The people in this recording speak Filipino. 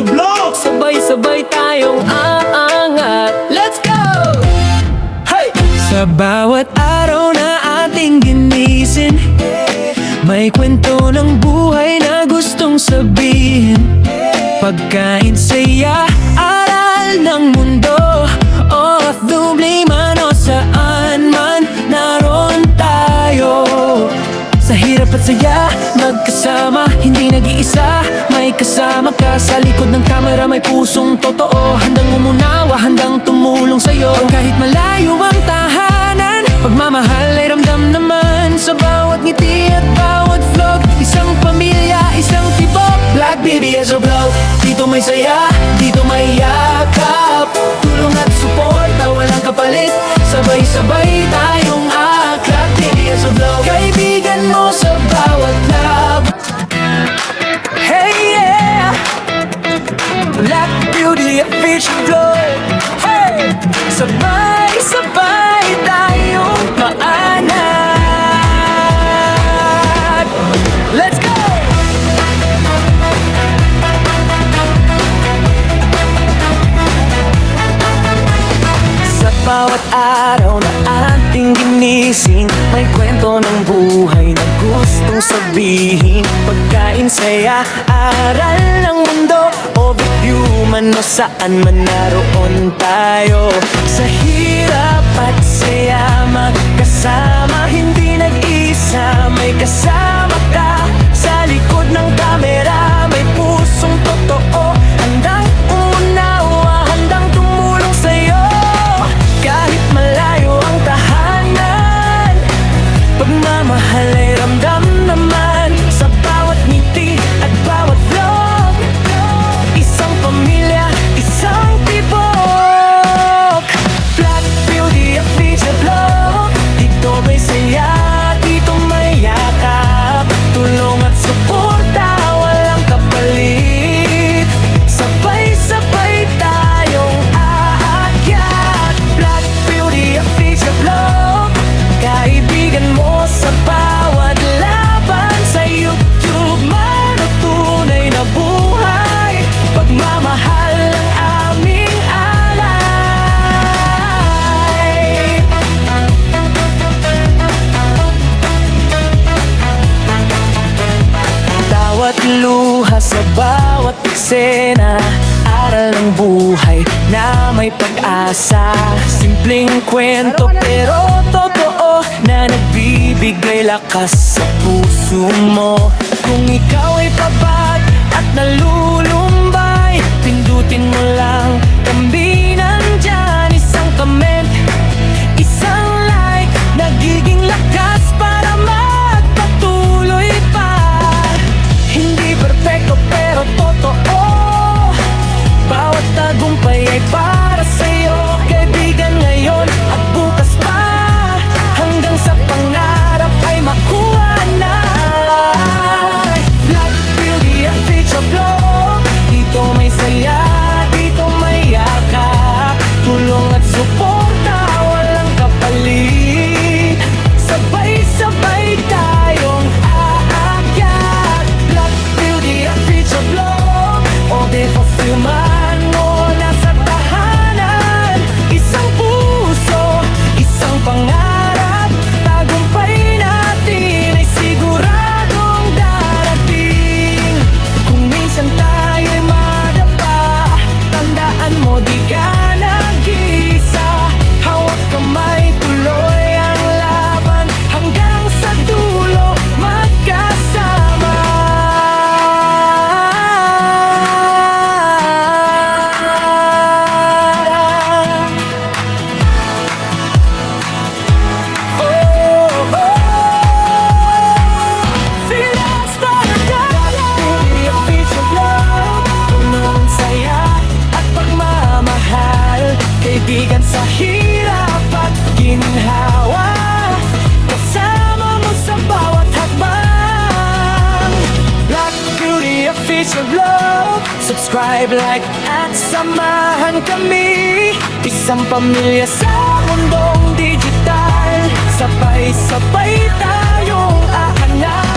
Feature Vlog. Sabay-sabay tayong aangat. Let's go! Hey! Sa bawat araw na ating ginisin, may kwento ng buhay na gustong sabihin. Pagkain, saya, aral ng mundo, OFW man o saan man, naroon tayo. Sa hirap at saya, magkasama, hindi nag-iisa. May kasama ka sa likod ng kamera, may pusong totoo, handang umunawa, handang tumulong sa'yo. Kahit malayo ang tahanan, pagmamahal ay ramdam naman. Sa bawat ngiti at bawat vlog, isang pamilya, isang tibok. Black BBS o Vlog, dito may saya, dito may yakap. Tulong at suporta, walang kapalit, sabay-sabay tayong aklap. BBS o Vlog, kaibigan mo sa bawat lab. Hey yeah, Black Beauty Feature Vlog. Hey, sabay-sabay tayong maanat. Let's go! Sa bawat araw na ating ginising, may kwento ng buhay na gustong sabihin. Pagkain, saya, aral ng mundo, overview man o saan man, naroon tayo. Sa hirap at saya, magkasama, hindi nag-isa. May kasama ka sa likod ng kamera, may pusong totoo, handang unawa, handang tumulong sa'yo. Kahit malayo ang tahanan, pagmamahal ay ramdam naman. Sa bawat ngiti at bawat vlog, isang pamilya, isang tibok. Black Beauty at Feature Vlog, dito may saya, dito may yakap. Tulong at suporta, walang kapalit, sabay-sabay tayong aakyat. Black Beauty at Feature Vlog, kaibigan mo sa bawat laban. Sa YouTube man o tunay na buhay, pagmamahal ang aming alay. Bawat luha sa bawat eksena, aral ng buhay na may pag-asa. Simpleng kwento pero totoo, na nagbibigay lakas sa puso mo. Kung ikaw ay pabag at nalulumbay, pindutin mo lang, kami nandyan. Isang comment, isang like, nagiging lakas para magpatuloy pa. Hindi perfecto pero totoo, bawat tagumpay ay para sa'yo. Kaibigan ngayon at bukas pa, hanggang sa pangarap ay makuha na. Black Beauty at Feature Vlog, dito may saya, dito may yakap. Tulong at suporta, walang kapalit, sabay-sabay tayong aakyat. Black Beauty at Feature Vlog, all day fulfillment mo nasa tahanan. Isang puso, isang pangarap, tagumpay natin ay siguradong darating. Kung minsan tayo'y madapa, tandaan mo di ka nag-isa. Hawak kamay, tuloy ang laban, hanggang sa dulo magkasama. Kaibigan sa hirap at ginhawa, kasama mo sa bawat hakbang. Black Beauty at Feature Vlog, subscribe, like, at samahan kami. Isang pamilya sa mundong digital, sabay-sabay tayong aangat.